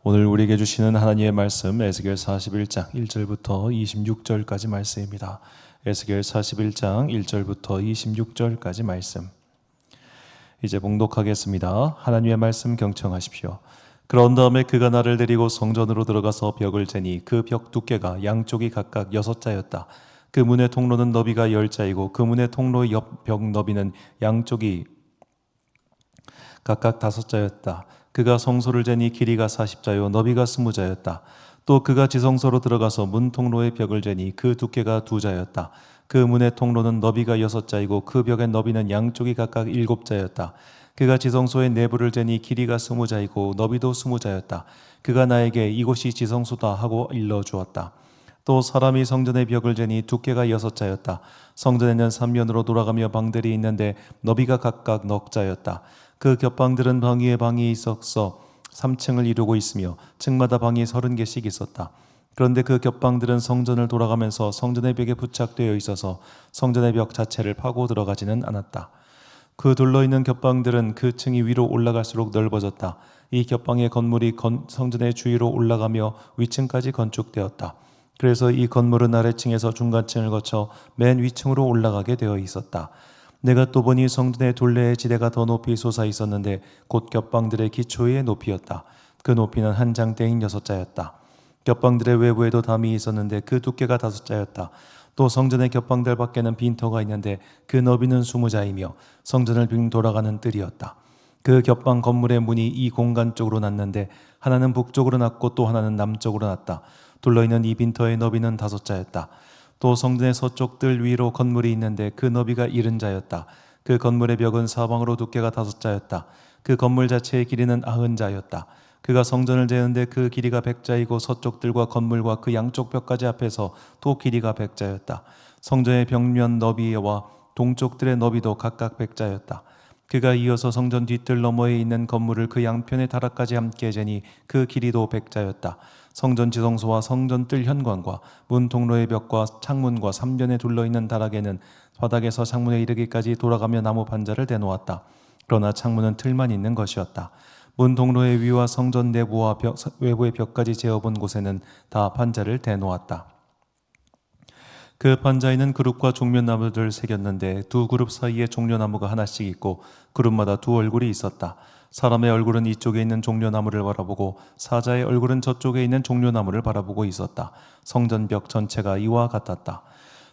오늘 우리에게 주시는 하나님의 말씀 에스겔 41장 1절부터 26절까지 말씀입니다. 에스겔 41장 1절부터 26절까지 말씀. 이제 봉독하겠습니다. 하나님의 말씀 경청하십시오. 그런 다음에 그가 나를 데리고 성전으로 들어가서 벽을 재니 그 벽 두께가 양쪽이 각각 6자였다. 그 문의 통로는 너비가 10자이고 그 문의 통로의 옆 벽 너비는 양쪽이 각각 5자였다. 그가 성소를 재니 길이가 40자요 너비가 20자였다. 또 그가 지성소로 들어가서 문 통로의 벽을 재니 그 두께가 2자였다. 그 문의 통로는 너비가 6자이고 그 벽의 너비는 양쪽이 각각 7자였다. 그가 지성소의 내부를 재니 길이가 20자이고 너비도 20자였다. 그가 나에게 이곳이 지성소다 하고 일러주었다. 또 사람이 성전의 벽을 재니 두께가 6자였다. 성전에는 3면으로 돌아가며 방들이 있는데 너비가 각각 넉 자였다. 그 겹방들은 방 위에 방이 있어서 3층을 이루고 있으며 층마다 방이 30개씩 있었다. 그런데 그 겹방들은 성전을 돌아가면서 성전의 벽에 부착되어 있어서 성전의 벽 자체를 파고 들어가지는 않았다. 그 둘러있는 겹방들은 그 층이 위로 올라갈수록 넓어졌다. 이 겹방의 건물이 성전의 주위로 올라가며 위층까지 건축되었다. 그래서 이 건물은 아래층에서 중간층을 거쳐 맨 위층으로 올라가게 되어 있었다. 내가 또 보니 성전의 둘레의 지대가 더 높이 솟아 있었는데 곧 겹방들의 기초의 높이였다. 그 높이는 한 장대인 6자였다. 겹방들의 외부에도 담이 있었는데 그 두께가 5자였다. 또 성전의 겹방들 밖에는 빈터가 있는데 그 너비는 20자이며 성전을 빙 돌아가는 뜰이었다. 그 겹방 건물의 문이 이 공간 쪽으로 났는데 하나는 북쪽으로 났고 또 하나는 남쪽으로 났다. 둘러있는 이 빈터의 너비는 5자였다. 또 성전의 서쪽 뜰 위로 건물이 있는데 그 너비가 70자였다. 그 건물의 벽은 사방으로 두께가 5자였다. 그 건물 자체의 길이는 90자였다. 그가 성전을 재는데 그 길이가 100자이고 서쪽 뜰과 건물과 그 양쪽 벽까지 앞에서 또 길이가 100자였다. 성전의 벽면 너비와 동쪽 뜰의 너비도 각각 100자였다. 그가 이어서 성전 뒤뜰 너머에 있는 건물을 그 양편의 다락까지 함께 재니 그 길이도 100자였다. 성전 지성소와 성전 뜰 현관과 문 통로의 벽과 창문과 3변에 둘러있는 다락에는 바닥에서 창문에 이르기까지 돌아가며 나무 판자를 대놓았다. 그러나 창문은 틀만 있는 것이었다. 문 통로의 위와 성전 내부와 외부의 벽까지 재어본 곳에는 다 판자를 대놓았다. 그 판자에는 그룹과 종려나무들을 새겼는데 두 그룹 사이에 종려나무가 하나씩 있고 그룹마다 두 얼굴이 있었다. 사람의 얼굴은 이쪽에 있는 종려나무를 바라보고 사자의 얼굴은 저쪽에 있는 종려나무를 바라보고 있었다. 성전벽 전체가 이와 같았다.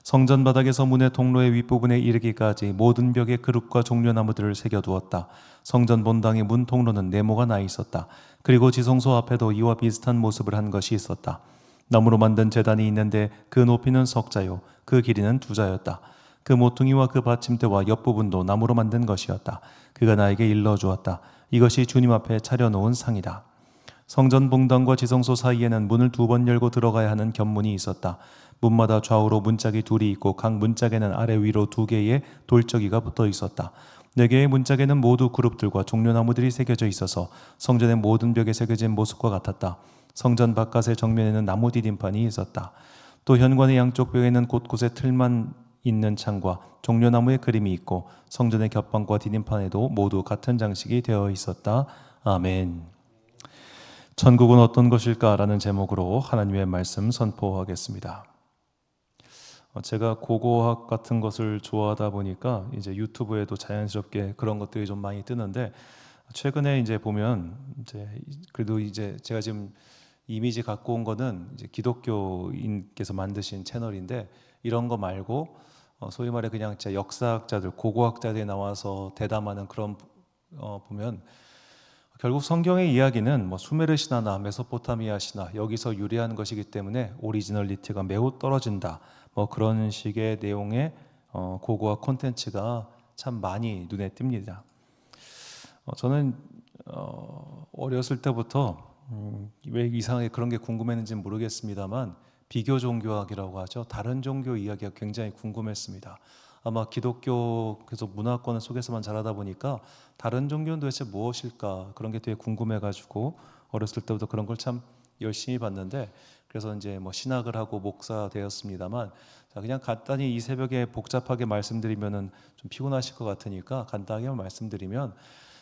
성전 바닥에서 문의 통로의 윗부분에 이르기까지 모든 벽에 그룹과 종려나무들을 새겨두었다. 성전 본당의 문 통로는 네모가 나 있었다. 그리고 지성소 앞에도 이와 비슷한 모습을 한 것이 있었다. 나무로 만든 제단이 있는데 그 높이는 10자요 그 길이는 2자였다. 그 모퉁이와 그 받침대와 옆부분도 나무로 만든 것이었다. 그가 나에게 일러주었다. 이것이 주님 앞에 차려놓은 상이다. 성전 봉당과 지성소 사이에는 문을 2번 열고 들어가야 하는 견문이 있었다. 문마다 좌우로 문짝이 2이 있고 각 문짝에는 아래 위로 2개의 돌적이가 붙어 있었다. 4개의 문짝에는 모두 그룹들과 종려나무들이 새겨져 있어서 성전의 모든 벽에 새겨진 모습과 같았다. 성전 바깥의 정면에는 나무 디딤판이 있었다. 또 현관의 양쪽 벽에는 곳곳에 틀만 있는 창과 종려나무의 그림이 있고 성전의 겹방과 디딤판에도 모두 같은 장식이 되어 있었다. 아멘. 천국은 어떤 것일까라는 제목으로 하나님의 말씀 선포하겠습니다. 제가 고고학 같은 것을 좋아하다 보니까 이제 유튜브에도 자연스럽게 그런 것들이 좀 많이 뜨는데 최근에 이제 보면 그래도 이제 제가 지금 이미지 갖고 온 거는 이제 기독교인께서 만드신 채널인데 이런 거 말고 소위 말해 그냥 진짜 역사학자들, 고고학자들이 나와서 대담하는 그런 보면 결국 성경의 이야기는 뭐 수메르 신화나 메소포타미아 신화 여기서 유래한 것이기 때문에 오리지널리티가 매우 떨어진다. 뭐 그런 식의 내용의 고고학 콘텐츠가 참 많이 눈에 띕니다. 저는 어렸을 때부터 왜 이상하게 그런 게 궁금했는지는 모르겠습니다만 비교 종교학이라고 하죠. 다른 종교 이야기가 굉장히 궁금했습니다. 아마 기독교 계속 문화권 속에서만 자라다 보니까 다른 종교는 도대체 무엇일까 그런 게 되게 궁금해가지고 어렸을 때부터 그런 걸 참 열심히 봤는데 그래서 이제 뭐 신학을 하고 목사 되었습니다만 자 그냥 간단히 이 새벽에 복잡하게 말씀드리면은 좀 피곤하실 것 같으니까 간단하게 말씀드리면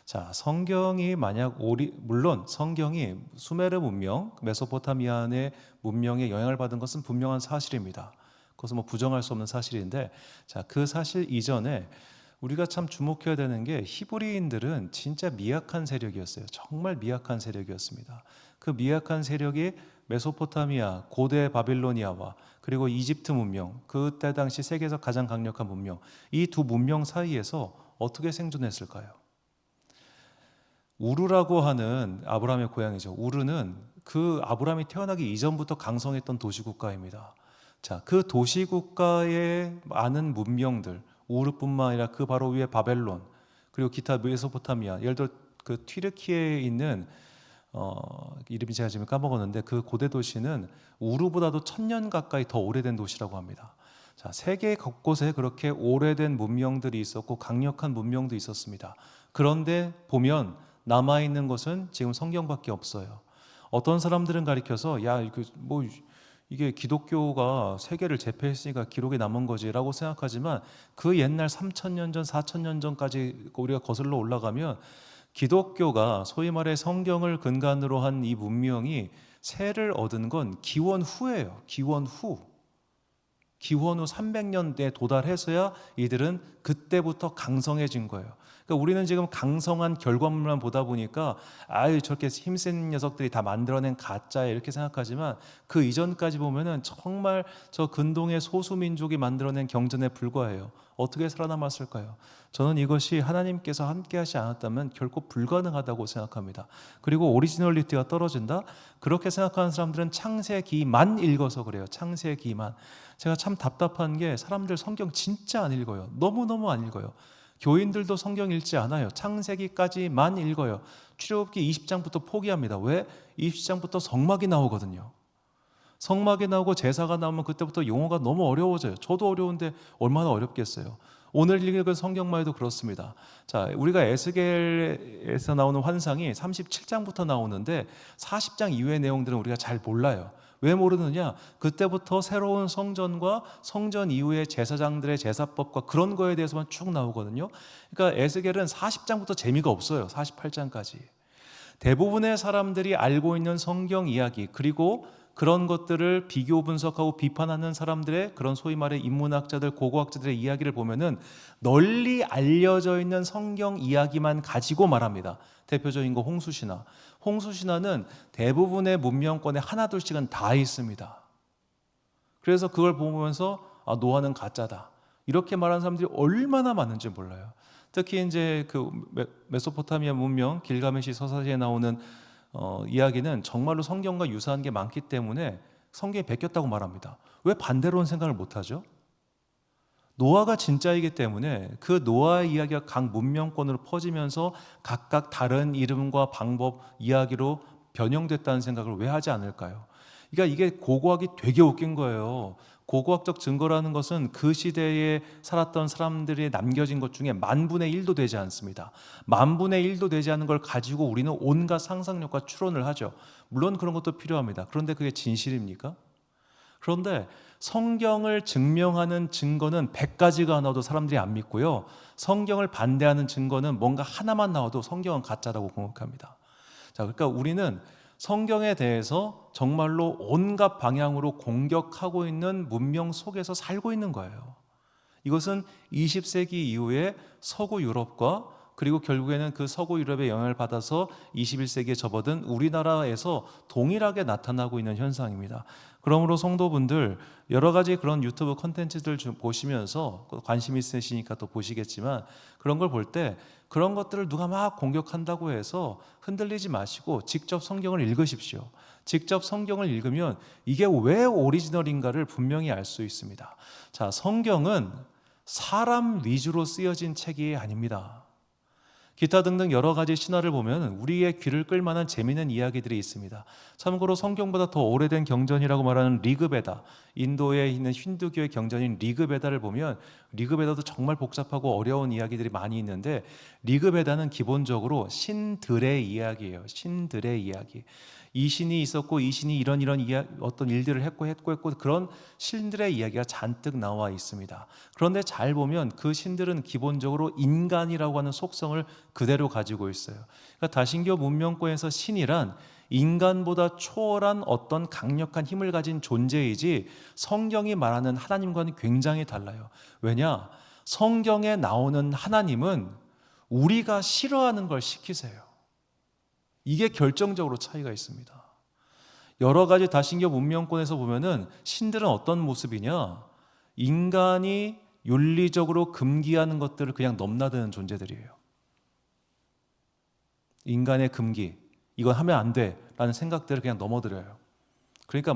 자, 성경이 만약 물론 성경이 수메르 문명, 메소포타미아의 문명에 영향을 받은 것은 분명한 사실입니다. 그것은 뭐 부정할 수 없는 사실인데, 자, 그 사실 이전에 우리가 참 주목해야 되는 게 히브리인들은 진짜 미약한 세력이었어요. 정말 미약한 세력이었습니다. 그 미약한 세력이 메소포타미아, 고대 바빌로니아와 그리고 이집트 문명, 그때 당시 세계에서 가장 강력한 문명, 이 두 문명 사이에서 어떻게 생존했을까요? 우르라고 하는 아브라함의 고향이죠. 우르는 그 아브라함이 태어나기 이전부터 강성했던 도시국가입니다. 자, 그 도시국가의 많은 문명들, 우르뿐만 아니라 그 바로 위에 바벨론, 그리고 기타 메소포타미아, 예를 들어 그 튀르키예에 있는 이름이 제가 지금 까먹었는데 그 고대 도시는 우르보다도 1000년 가까이 더 오래된 도시라고 합니다. 자, 세계 곳곳에 그렇게 오래된 문명들이 있었고 강력한 문명도 있었습니다. 그런데 보면 남아있는 것은 지금 성경밖에 없어요. 어떤 사람들은 가리켜서 이게 기독교가 세계를 제패했으니까 기록에 남은 거지라고 생각하지만 그 옛날 3000년 전, 4000년 전까지 우리가 거슬러 올라가면 기독교가 소위 말해 성경을 근간으로 한 이 문명이 세를 얻은 건 기원 후예요. 기원 후 300년대에 도달해서야 이들은 그때부터 강성해진 거예요. 그러니까 우리는 지금 강성한 결과물만 보다 보니까 저렇게 힘센 녀석들이 다 만들어낸 가짜야 이렇게 생각하지만 그 이전까지 보면은 정말 저 근동의 소수민족이 만들어낸 경전에 불과해요. 어떻게 살아남았을까요? 저는 이것이 하나님께서 함께하지 않았다면 결코 불가능하다고 생각합니다. 그리고 오리지널리티가 떨어진다? 그렇게 생각하는 사람들은 창세기만 읽어서 그래요. 창세기만. 제가 참 답답한 게 사람들 성경 진짜 안 읽어요. 너무너무 안 읽어요. 교인들도 성경 읽지 않아요. 창세기까지만 읽어요. 출애굽기 20장부터 포기합니다. 왜? 20장부터 성막이 나오거든요. 성막이 나오고 제사가 나오면 그때부터 용어가 너무 어려워져요. 저도 어려운데 얼마나 어렵겠어요. 오늘 읽은 성경만 해도 그렇습니다. 자, 우리가 에스겔에서 나오는 환상이 37장부터 나오는데 40장 이후의 내용들은 우리가 잘 몰라요. 왜 모르느냐? 그때부터 새로운 성전과 성전 이후의 제사장들의 제사법과 그런 거에 대해서만 쭉 나오거든요. 그러니까 에스겔은 40장부터 재미가 없어요. 48장까지. 대부분의 사람들이 알고 있는 성경 이야기, 그리고 그런 것들을 비교 분석하고 비판하는 사람들의 그런 소위 말해 인문학자들, 고고학자들의 이야기를 보면은 널리 알려져 있는 성경 이야기만 가지고 말합니다. 대표적인 거 홍수신화. 홍수신화는 대부분의 문명권에 하나둘씩은 다 있습니다. 그래서 그걸 보면서 노아는 가짜다. 이렇게 말하는 사람들이 얼마나 많은지 몰라요. 특히 이제 그 메소포타미아 문명 길가메시 서사시에 나오는 이야기는 정말로 성경과 유사한 게 많기 때문에 성경에 베꼈다고 말합니다. 왜 반대로는 생각을 못하죠? 노아가 진짜이기 때문에 그 노아의 이야기가 각 문명권으로 퍼지면서 각각 다른 이름과 방법, 이야기로 변형됐다는 생각을 왜 하지 않을까요? 그러니까 이게 고고학이 되게 웃긴 거예요. 고고학적 증거라는 것은 그 시대에 살았던 사람들이 남겨진 것 중에 10,000분의 1도 되지 않습니다. 10,000분의 1도 되지 않은 걸 가지고 우리는 온갖 상상력과 추론을 하죠. 물론 그런 것도 필요합니다. 그런데 그게 진실입니까? 그런데 성경을 증명하는 증거는 100가지가 나와도 사람들이 안 믿고요. 성경을 반대하는 증거는 뭔가 하나만 나와도 성경은 가짜라고 공격합니다. 자, 그러니까 우리는 성경에 대해서 정말로 온갖 방향으로 공격하고 있는 문명 속에서 살고 있는 거예요. 이것은 20세기 이후에 서구 유럽과 그리고 결국에는 그 서구 유럽의 영향을 받아서 21세기에 접어든 우리나라에서 동일하게 나타나고 있는 현상입니다. 그러므로 성도분들 여러 가지 그런 유튜브 콘텐츠들 좀 보시면서 관심 있으시니까 또 보시겠지만 그런 걸 볼 때 그런 것들을 누가 막 공격한다고 해서 흔들리지 마시고 직접 성경을 읽으십시오. 직접 성경을 읽으면 이게 왜 오리지널인가를 분명히 알 수 있습니다. 자, 성경은 사람 위주로 쓰여진 책이 아닙니다. 기타 등등 여러 가지 신화를 보면 우리의 귀를 끌만한 재미있는 이야기들이 있습니다. 참고로 성경보다 더 오래된 경전이라고 말하는 리그베다, 인도에 있는 힌두교의 경전인 리그베다를 보면 리그베다도 정말 복잡하고 어려운 이야기들이 많이 있는데 리그베다는 기본적으로 신들의 이야기예요. 신들의 이야기. 이 신이 있었고 이 신이 이런 어떤 일들을 했고 그런 신들의 이야기가 잔뜩 나와 있습니다. 그런데 잘 보면 그 신들은 기본적으로 인간이라고 하는 속성을 그대로 가지고 있어요. 그러니까 다신교 문명권에서 신이란 인간보다 초월한 어떤 강력한 힘을 가진 존재이지 성경이 말하는 하나님과는 굉장히 달라요. 왜냐? 성경에 나오는 하나님은 우리가 싫어하는 걸 시키세요. 이게 결정적으로 차이가 있습니다. 여러 가지 다신교 문명권에서 보면은 신들은 어떤 모습이냐? 인간이 윤리적으로 금기하는 것들을 그냥 넘나드는 존재들이에요. 인간의 금기, 이건 하면 안 돼라는 생각들을 그냥 넘어들어요. 그러니까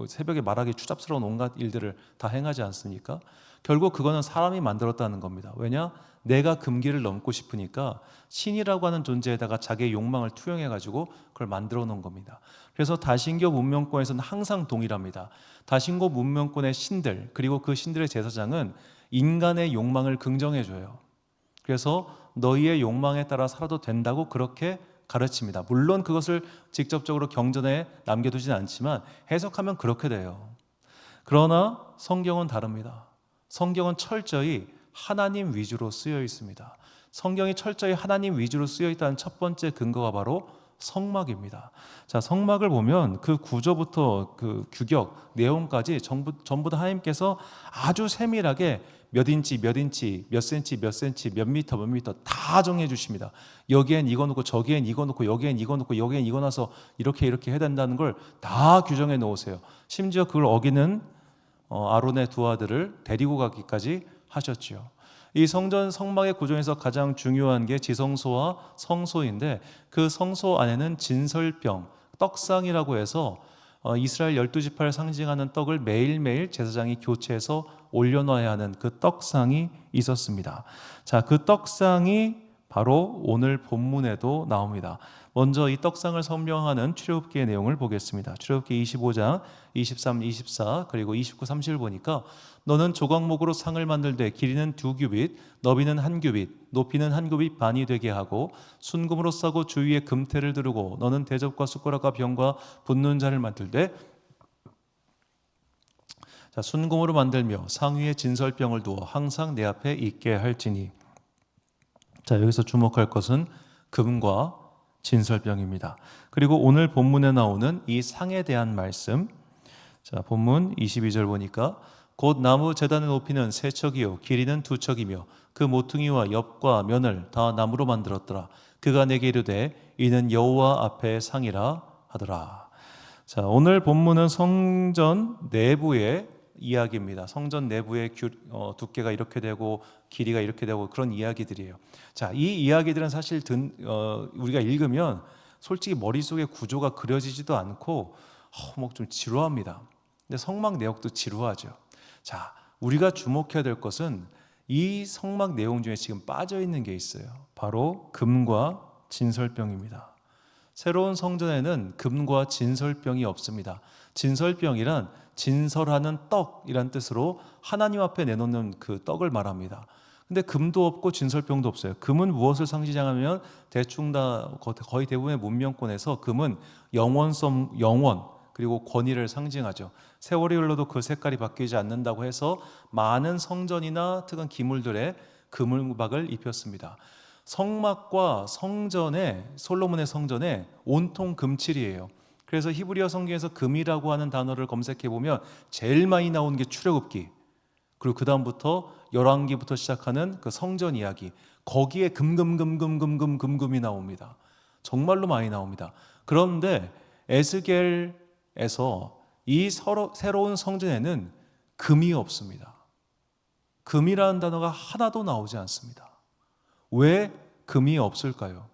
새벽에 말하기 추잡스러운 온갖 일들을 다 행하지 않습니까? 결국 그거는 사람이 만들었다는 겁니다. 왜냐? 내가 금기를 넘고 싶으니까 신이라고 하는 존재에다가 자기의 욕망을 투영해가지고 그걸 만들어 놓은 겁니다. 그래서 다신교 문명권에서는 항상 동일합니다. 다신교 문명권의 신들, 그리고 그 신들의 제사장은 인간의 욕망을 긍정해줘요. 그래서 너희의 욕망에 따라 살아도 된다고 그렇게 가르칩니다. 물론 그것을 직접적으로 경전에 남겨두지는 않지만 해석하면 그렇게 돼요. 그러나 성경은 다릅니다. 성경은 철저히 하나님 위주로 쓰여 있습니다. 성경이 철저히 하나님 위주로 쓰여 있다는 첫 번째 근거가 바로 성막입니다. 자, 성막을 보면 그 구조부터 그 규격, 내용까지 전부 다 하나님께서 아주 세밀하게 몇 인치, 몇 인치, 몇 센치, 몇 센치, 몇 미터, 몇 미터 다 정해 주십니다. 여기엔 이거 놓고 저기엔 이거 놓고 여기엔 이거 놓고 여기엔 이거 놔서 이렇게 해야 된다는 걸 다 규정해 놓으세요. 심지어 그걸 어기는 아론의 두 아들을 데리고 가기까지 하셨지요. 이 성전 성막의 구조에서 가장 중요한 게 지성소와 성소인데 그 성소 안에는 진설병, 떡상이라고 해서 이스라엘 12지파를 상징하는 떡을 매일매일 제사장이 교체해서 올려놔야 하는 그 떡상이 있었습니다. 자, 그 떡상이 바로 오늘 본문에도 나옵니다. 먼저 이 떡상을 설명하는 출애굽기의 내용을 보겠습니다. 출애굽기 25장 23, 24 그리고 29, 30을 보니까 너는 조각목으로 상을 만들되 길이는 2규빗, 너비는 1규빗, 높이는 1규빗 반이 되게 하고 순금으로 싸고 주위에 금태를 두르고 너는 대접과 숟가락과 병과 붓는 자를 만들되 자, 순금으로 만들며 상 위에 진설병을 두어 항상 내 앞에 있게 할지니. 자, 여기서 주목할 것은 금과 진설병입니다. 그리고 오늘 본문에 나오는 이 상에 대한 말씀. 자, 본문 22절 보니까 곧 나무 제단의 높이는 3척이요 길이는 2척이며 그 모퉁이와 옆과 면을 다 나무로 만들었더라. 그가 내게 이르되 이는 여호와 앞에 상이라 하더라. 자, 오늘 본문은 성전 내부의 이야기입니다. 성전 내부의 두께가 이렇게 되고 길이가 이렇게 되고 그런 이야기들이에요. 자, 이 이야기들은 사실 우리가 읽으면 솔직히 머릿속에 구조가 그려지지도 않고 좀 지루합니다. 근데 성막 내역도 지루하죠. 자, 우리가 주목해야 될 것은 이 성막 내용 중에 지금 빠져 있는 게 있어요. 바로 금과 진설병입니다. 새로운 성전에는 금과 진설병이 없습니다. 진설병이란 진설하는 떡이란 뜻으로 하나님 앞에 내놓는 그 떡을 말합니다. 근데 금도 없고 진설병도 없어요. 금은 무엇을 상징하냐면 대충 다 거의 대부분의 문명권에서 금은 영원성, 영원 그리고 권위를 상징하죠. 세월이 흘러도 그 색깔이 바뀌지 않는다고 해서 많은 성전이나 특은 기물들에 금을박을 입혔습니다. 성막과 성전에 솔로몬의 성전에 온통 금칠이에요. 그래서 히브리어 성경에서 금이라고 하는 단어를 검색해 보면 제일 많이 나오는 게 출애굽기. 그리고 그 다음부터 열왕기부터 시작하는 그 성전 이야기. 거기에 금이 나옵니다. 정말로 많이 나옵니다. 그런데 에스겔에서 이 새로운 성전에는 금이 없습니다. 금이라는 단어가 하나도 나오지 않습니다. 왜 금이 없을까요?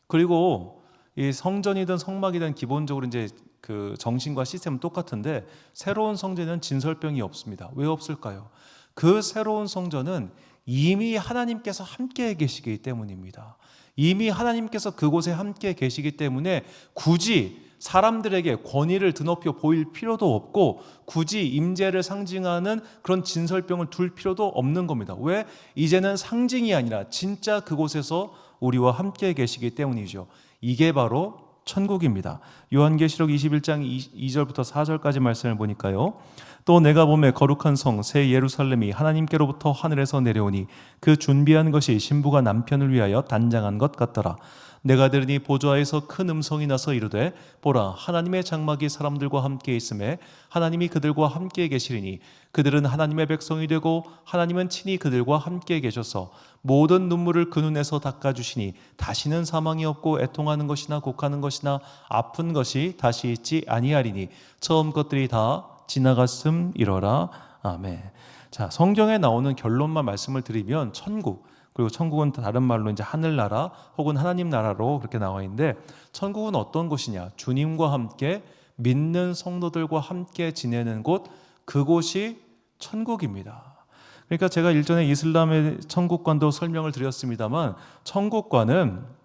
그리고 이 성전이든 성막이든 기본적으로 이제 그 정신과 시스템은 똑같은데 새로운 성전에는 진설병이 없습니다. 왜 없을까요? 그 새로운 성전은 이미 하나님께서 함께 계시기 때문입니다. 이미 하나님께서 그곳에 함께 계시기 때문에 굳이 사람들에게 권위를 드높여 보일 필요도 없고 굳이 임재를 상징하는 그런 진설병을 둘 필요도 없는 겁니다. 왜? 이제는 상징이 아니라 진짜 그곳에서 우리와 함께 계시기 때문이죠. 이게 바로 천국입니다. 요한계시록 21장 2절부터 4절까지 말씀을 보니까요. 또 내가 보매 거룩한 성 새 예루살렘이 하나님께로부터 하늘에서 내려오니 그 준비한 것이 신부가 남편을 위하여 단장한 것 같더라. 내가 들으니 보좌에서 큰 음성이 나서 이르되 보라 하나님의 장막이 사람들과 함께 있음에 하나님이 그들과 함께 계시리니 그들은 하나님의 백성이 되고 하나님은 친히 그들과 함께 계셔서 모든 눈물을 그 눈에서 닦아주시니 다시는 사망이 없고 애통하는 것이나 곡하는 것이나 아픈 것이 다시 있지 아니하리니 처음 것들이 다 지나갔음이러라. 아멘. 자, 성경에 나오는 결론만 말씀을 드리면 천국, 그리고 천국은 다른 말로 이제 하늘나라 혹은 하나님 나라로 그렇게 나와 있는데, 천국은 어떤 곳이냐? 주님과 함께 믿는 성도들과 함께 지내는 곳, 그곳이 천국입니다. 그러니까 제가 일전에 이슬람의 천국관도 설명을 드렸습니다만, 천국관은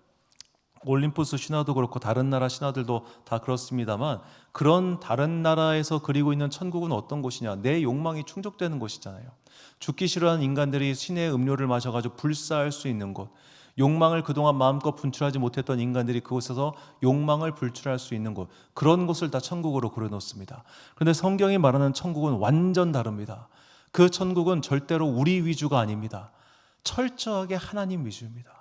올림푸스 신화도 그렇고 다른 나라 신화들도 다 그렇습니다만, 그런 다른 나라에서 그리고 있는 천국은 어떤 곳이냐? 내 욕망이 충족되는 곳이잖아요. 죽기 싫어하는 인간들이 신의 음료를 마셔가지고 불사할 수 있는 곳, 욕망을 그동안 마음껏 분출하지 못했던 인간들이 그곳에서 욕망을 분출할 수 있는 곳, 그런 곳을 다 천국으로 그려놓습니다. 그런데 성경이 말하는 천국은 완전 다릅니다. 그 천국은 절대로 우리 위주가 아닙니다. 철저하게 하나님 위주입니다.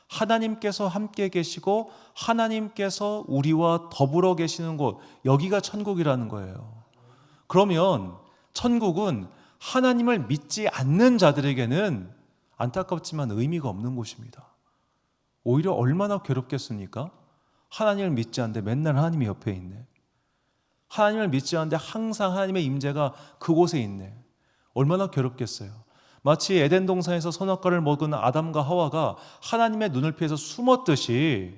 하나님께서 함께 계시고 하나님께서 우리와 더불어 계시는 곳, 여기가 천국이라는 거예요. 그러면 천국은 하나님을 믿지 않는 자들에게는 안타깝지만 의미가 없는 곳입니다. 오히려 얼마나 괴롭겠습니까? 하나님을 믿지 않는데 맨날 하나님이 옆에 있네. 하나님을 믿지 않는데 항상 하나님의 임재가 그곳에 있네. 얼마나 괴롭겠어요. 마치 에덴 동산에서 선악과를 먹은 아담과 하와가 하나님의 눈을 피해서 숨었듯이,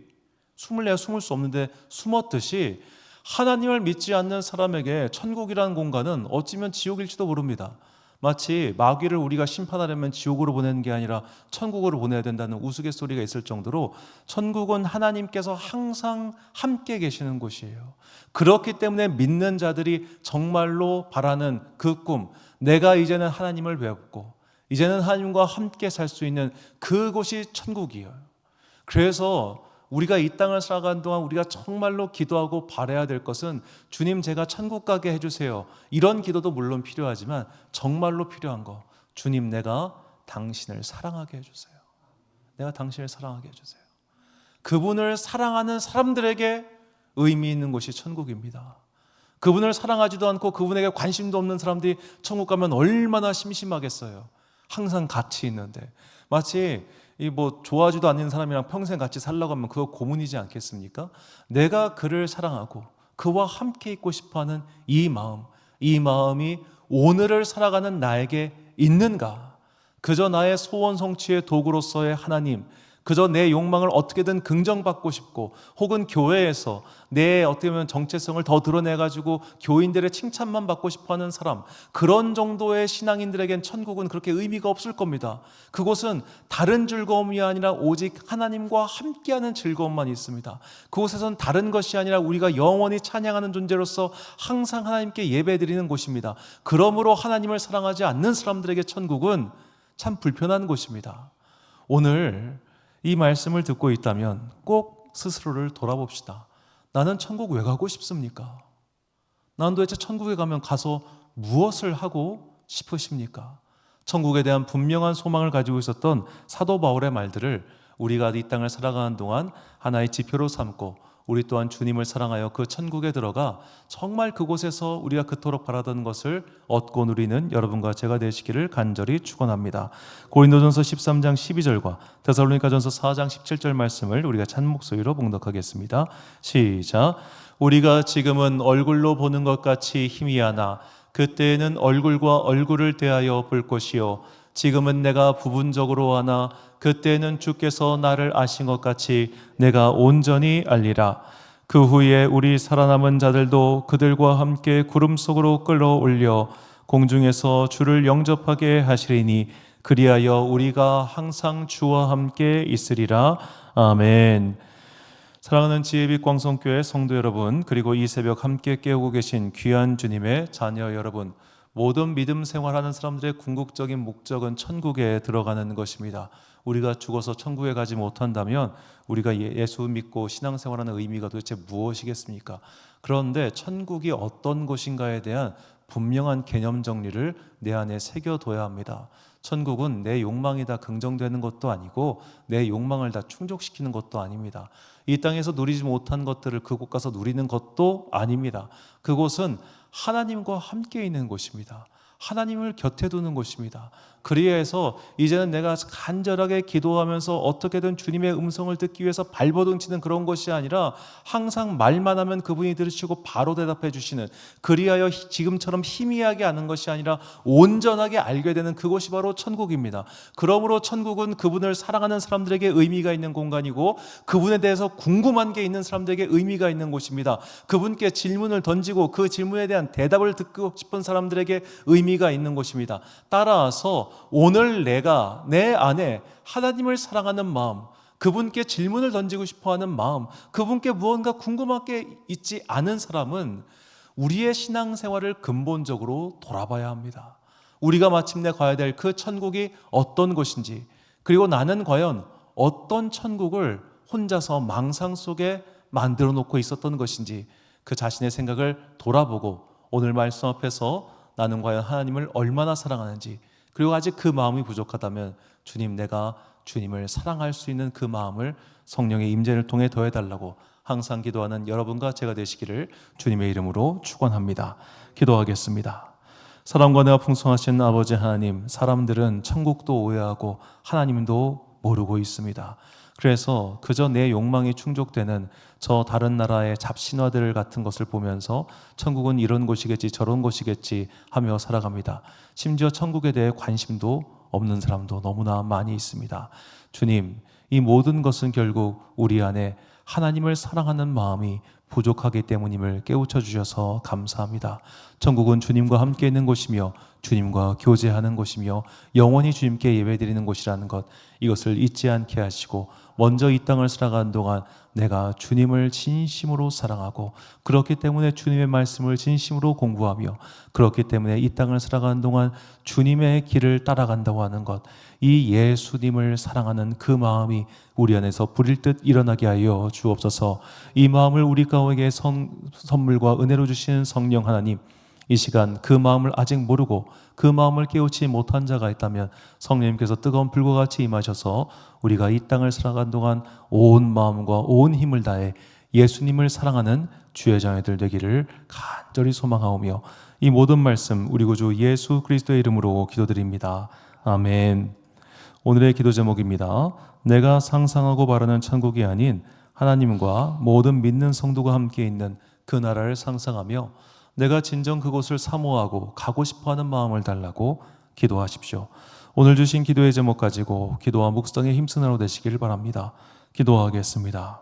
숨을래야 숨을 수 없는데 숨었듯이, 하나님을 믿지 않는 사람에게 천국이라는 공간은 어찌면 지옥일지도 모릅니다. 마치 마귀를 우리가 심판하려면 지옥으로 보내는 게 아니라 천국으로 보내야 된다는 우스갯소리가 있을 정도로 천국은 하나님께서 항상 함께 계시는 곳이에요. 그렇기 때문에 믿는 자들이 정말로 바라는 그 꿈, 내가 이제는 하나님을 배웠고 이제는 하나님과 함께 살 수 있는 그곳이 천국이에요. 그래서 우리가 이 땅을 살아가는 동안 우리가 정말로 기도하고 바라야 될 것은, 주님 제가 천국 가게 해주세요, 이런 기도도 물론 필요하지만 정말로 필요한 거, 주님 내가 당신을 사랑하게 해주세요. 내가 당신을 사랑하게 해주세요. 그분을 사랑하는 사람들에게 의미 있는 곳이 천국입니다. 그분을 사랑하지도 않고 그분에게 관심도 없는 사람들이 천국 가면 얼마나 심심하겠어요. 항상 같이 있는데, 마치 좋아하지도 않는 사람이랑 평생 같이 살라고 하면 그거 고문이지 않겠습니까? 내가 그를 사랑하고 그와 함께 있고 싶어하는 이 마음이 오늘을 살아가는 나에게 있는가? 그저 나의 소원 성취의 도구로서의 하나님, 그저 내 욕망을 어떻게든 긍정받고 싶고, 혹은 교회에서 내 어떻게 보면 정체성을 더 드러내가지고 교인들의 칭찬만 받고 싶어하는 사람, 그런 정도의 신앙인들에겐 천국은 그렇게 의미가 없을 겁니다. 그곳은 다른 즐거움이 아니라 오직 하나님과 함께하는 즐거움만 있습니다. 그곳에선 다른 것이 아니라 우리가 영원히 찬양하는 존재로서 항상 하나님께 예배드리는 곳입니다. 그러므로 하나님을 사랑하지 않는 사람들에게 천국은 참 불편한 곳입니다. 오늘 이 말씀을 듣고 있다면 꼭 스스로를 돌아봅시다. 나는 천국 왜 가고 싶습니까? 나는 도대체 천국에 가면 가서 무엇을 하고 싶으십니까? 천국에 대한 분명한 소망을 가지고 있었던 사도 바울의 말들을 우리가 이 땅을 살아가는 동안 하나의 지표로 삼고, 우리 또한 주님을 사랑하여 그 천국에 들어가 정말 그곳에서 우리가 그토록 바라던 것을 얻고 누리는 여러분과 제가 되시기를 간절히 축원합니다. 고린도전서 13장 12절과 데살로니가전서 4장 17절 말씀을 우리가 찬 목소리로 봉독하겠습니다. 시작. 우리가 지금은 얼굴로 보는 것 같이 희미하나 그때에는 얼굴과 얼굴을 대하여 볼 것이요, 지금은 내가 부분적으로 하나 그때는 주께서 나를 아신 것 같이 내가 온전히 알리라. 그 후에 우리 살아남은 자들도 그들과 함께 구름 속으로 끌어올려 공중에서 주를 영접하게 하시리니 그리하여 우리가 항상 주와 함께 있으리라. 아멘. 사랑하는 지혜빛 광성교회 성도 여러분, 그리고 이 새벽 함께 깨우고 계신 귀한 주님의 자녀 여러분, 모든 믿음 생활하는 사람들의 궁극적인 목적은 천국에 들어가는 것입니다. 우리가 죽어서 천국에 가지 못한다면 우리가 예수 믿고 신앙생활하는 의미가 도대체 무엇이겠습니까? 그런데 천국이 어떤 곳인가에 대한 분명한 개념 정리를 내 안에 새겨둬야 합니다. 천국은 내 욕망이 다 긍정되는 것도 아니고 내 욕망을 다 충족시키는 것도 아닙니다. 이 땅에서 누리지 못한 것들을 그곳 가서 누리는 것도 아닙니다. 그곳은 하나님과 함께 있는 곳입니다. 하나님을 곁에 두는 곳입니다. 그리해서 이제는 내가 간절하게 기도하면서 어떻게든 주님의 음성을 듣기 위해서 발버둥치는 그런 것이 아니라 항상 말만 하면 그분이 들으시고 바로 대답해 주시는, 그리하여 지금처럼 희미하게 아는 것이 아니라 온전하게 알게 되는 그곳이 바로 천국입니다. 그러므로 천국은 그분을 사랑하는 사람들에게 의미가 있는 공간이고 그분에 대해서 궁금한 게 있는 사람들에게 의미가 있는 곳입니다. 그분께 질문을 던지고 그 질문에 대한 대답을 듣고 싶은 사람들에게 의미가 있는 곳입니다. 따라서 오늘 내가 내 안에 하나님을 사랑하는 마음, 그분께 질문을 던지고 싶어하는 마음, 그분께 무언가 궁금한 게 있지 않은 사람은 우리의 신앙생활을 근본적으로 돌아봐야 합니다. 우리가 마침내 가야 될 그 천국이 어떤 곳인지, 그리고 나는 과연 어떤 천국을 혼자서 망상 속에 만들어 놓고 있었던 것인지 그 자신의 생각을 돌아보고 오늘 말씀 앞에서 나는 과연 하나님을 얼마나 사랑하는지, 그리고 아직 그 마음이 부족하다면 주님, 내가 주님을 사랑할 수 있는 그 마음을 성령의 임재를 통해 더해달라고 항상 기도하는 여러분과 제가 되시기를 주님의 이름으로 축원합니다. 기도하겠습니다. 사랑과 은혜가 풍성하신 아버지 하나님, 사람들은 천국도 오해하고 하나님도 모르고 있습니다. 그래서 그저 내 욕망이 충족되는 저 다른 나라의 잡신화들 같은 것을 보면서 천국은 이런 곳이겠지 저런 곳이겠지 하며 살아갑니다. 심지어 천국에 대해 관심도 없는 사람도 너무나 많이 있습니다. 주님, 이 모든 것은 결국 우리 안에 하나님을 사랑하는 마음이 부족하기 때문임을 깨우쳐 주셔서 감사합니다. 천국은 주님과 함께 있는 곳이며 주님과 교제하는 곳이며 영원히 주님께 예배드리는 곳이라는 것, 이것을 잊지 않게 하시고 먼저 이 땅을 살아가는 동안 내가 주님을 진심으로 사랑하고 그렇기 때문에 주님의 말씀을 진심으로 공부하며 그렇기 때문에 이 땅을 살아가는 동안 주님의 길을 따라간다고 하는 것, 이 예수님을 사랑하는 그 마음이 우리 안에서 불일 듯 일어나게 하여 주옵소서. 이 마음을 우리 가운데 선물과 은혜로 주시는 성령 하나님, 이 시간 그 마음을 아직 모르고 그 마음을 깨우치 못한 자가 있다면 성령님께서 뜨거운 불과 같이 임하셔서 우리가 이 땅을 살아가는 동안 온 마음과 온 힘을 다해 예수님을 사랑하는 주의 자녀들 되기를 간절히 소망하오며 이 모든 말씀 우리 구주 예수 그리스도의 이름으로 기도드립니다. 아멘. 오늘의 기도 제목입니다. 내가 상상하고 바라는 천국이 아닌 하나님과 모든 믿는 성도가 함께 있는 그 나라를 상상하며 내가 진정 그곳을 사모하고 가고 싶어하는 마음을 달라고 기도하십시오. 오늘 주신 기도의 제목 가지고 기도와 묵상에 힘쓰는 하루 되시길 바랍니다. 기도하겠습니다.